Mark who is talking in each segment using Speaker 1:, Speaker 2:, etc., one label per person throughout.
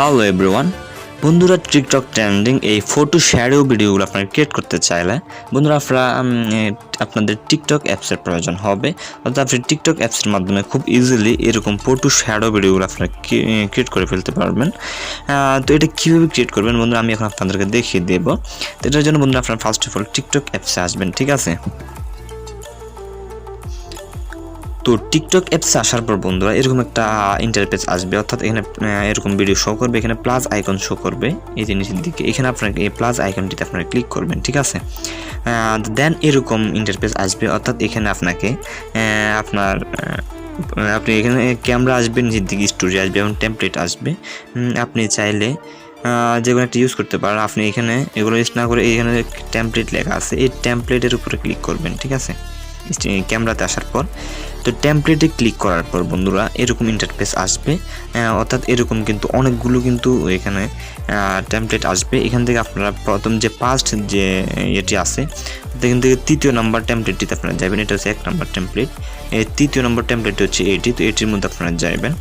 Speaker 1: Hello everyone, বন্ধুরা TikTok trending এই photo shadow ভিডিওগুলো আপনারা ক্রিয়েট করতে চাইলে বন্ধুরা আপনাদের টিকটক অ্যাপসের প্রয়োজন হবে। অর্থাৎ আপনি টিকটক অ্যাপসের মাধ্যমে খুব ইজিলি এরকম ফটো শ্যাডো ভিডিওগুলো আপনারা ক্রিয়েট করে ফেলতে পারবেন। তো এটা কীভাবে ক্রিয়েট করবেন বন্ধুরা আমি এখন আপনাদেরকে দেখিয়ে দেবো। তো এটার জন্য বন্ধুরা আপনারা ফার্স্ট অফ অল টিকটক অ্যাপসে আসবেন, ঠিক আছে। তো টিকটক অ্যাপসে আসার পর বন্ধুরা এরকম একটা ইন্টারফেস আসবে, অর্থাৎ এখানে এরকম ভিডিও শো করবে, এখানে প্লাস আইকন শো করবে এই যে নিচের দিকে, এখানে আপনাকে এই প্লাস আইকনটিতে আপনারা ক্লিক করবেন, ঠিক আছে। দেন এরকম ইন্টারফেস আসবে, অর্থাৎ এখানে আপনাকে আপনি এখানে ক্যামেরা আসবে, নিচের দিকে স্টোরি আসবে এবং টেমপ্লেট আসবে। আপনি চাইলে যে কোনো একটা ইউজ করতে পারেন। আপনি এখানে এগুলো ইউজ না করে এখানে টেমপ্লেট লেখা আছে, এই টেমপ্লেটের উপরে ক্লিক করবেন, ঠিক আছে। ক্যামেরাতে আসার পর তো টেমপ্লেটে ক্লিক করার পর বন্ধুরা এরকম ইন্টারফেস আসবে, অর্থাৎ এরকম কিন্তু অনেকগুলো কিন্তু এখানে টেমপ্লেট আসবে। এখান থেকে আপনারা প্রথম যে ফার্স্ট যে এটি আছে এখান থেকে তৃতীয় নম্বর টেমপ্লেটটিতে আপনারা যাবেন, এটা হচ্ছে 1 নম্বর টেমপ্লেট। এই তৃতীয় নম্বর টেমপ্লেট হচ্ছে এটি, তো এটির মধ্যে আপনারা যাবেন।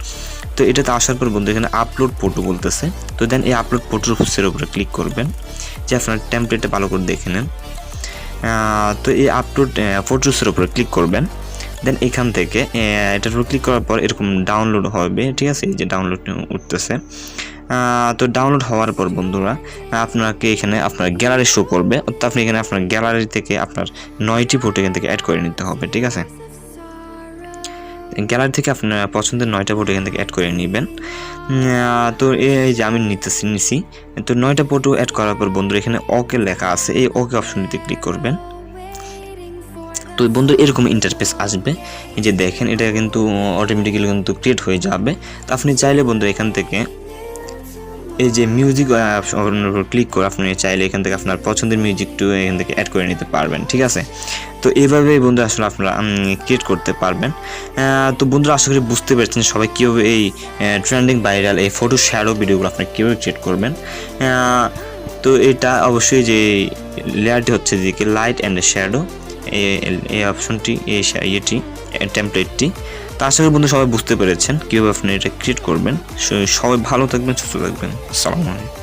Speaker 1: তো এটাতে আসার পর বন্ধু এখানে আপলোড ফটো বলতেছে, তো দেন এই আপলোড ফটোর উপরে ক্লিক করবেন যে আপনার টেমপ্লেটটা ভালো করে দেখে নেন। তো এই আপলোড ফটোসের উপরে ক্লিক করবেন, দেন এখান থেকে এটার উপর ক্লিক করার পর এরকম ডাউনলোড হবে, ঠিক আছে। এই যে ডাউনলোড উঠতেছে। তো ডাউনলোড হওয়ার পর বন্ধুরা আপনাকে এখানে আপনার গ্যালারি শো করবে, অর্থাৎ আপনি এখানে আপনার গ্যালারি থেকে আপনার 9টি ফটো এখান থেকে অ্যাড করে নিতে হবে, ঠিক আছে। গ্যালারি থেকে আপনার পছন্দের 9টা ফটো এখান থেকে অ্যাড করে নেবেন। তো এই যে আমি নিছি, তো 9টা ফটো অ্যাড করার পর বন্ধু এখানে ওকে লেখা আছে, এই ওকে অপশনটিতে ক্লিক করবেন। তো বন্ধু এরকম ইন্টারফেস আসবে, এই যে দেখেন এটা কিন্তু অটোমেটিক্যালি কিন্তু ক্রিয়েট হয়ে যাবে। তো আপনি চাইলে বন্ধু এখান থেকে এই যে মিউজিক অপশনের উপর ক্লিক করে আপনি চাইলে এখান থেকে আপনার পছন্দের মিউজিকটু এখান থেকে অ্যাড করে নিতে পারবেন, ঠিক আছে। তো এইভাবেই বন্ধু আসলে আপনারা ক্রিয়েট করতে পারবেন। তো বন্ধুরা আশা করি বুঝতে পেরেছেন সবাই কীভাবে এই ট্রেন্ডিং ভাইরাল এই ফটো শ্যাডো ভিডিওগুলো আপনারা কীভাবে ক্রিয়েট করবেন। তো এটা অবশ্যই যে লেয়ারটি হচ্ছে দিকে লাইট অ্যান্ড শ্যাডো, এই অপশনটি এটি টেমপ্লেটটি। তো আশা করি বন্ধু সবাই বুঝতে পেরেছেন কীভাবে আপনি এটা ক্রিয়েট করবেন। সবাই ভালো থাকবেন, সুস্থ থাকবেন। আসসালামু আলাইকুম।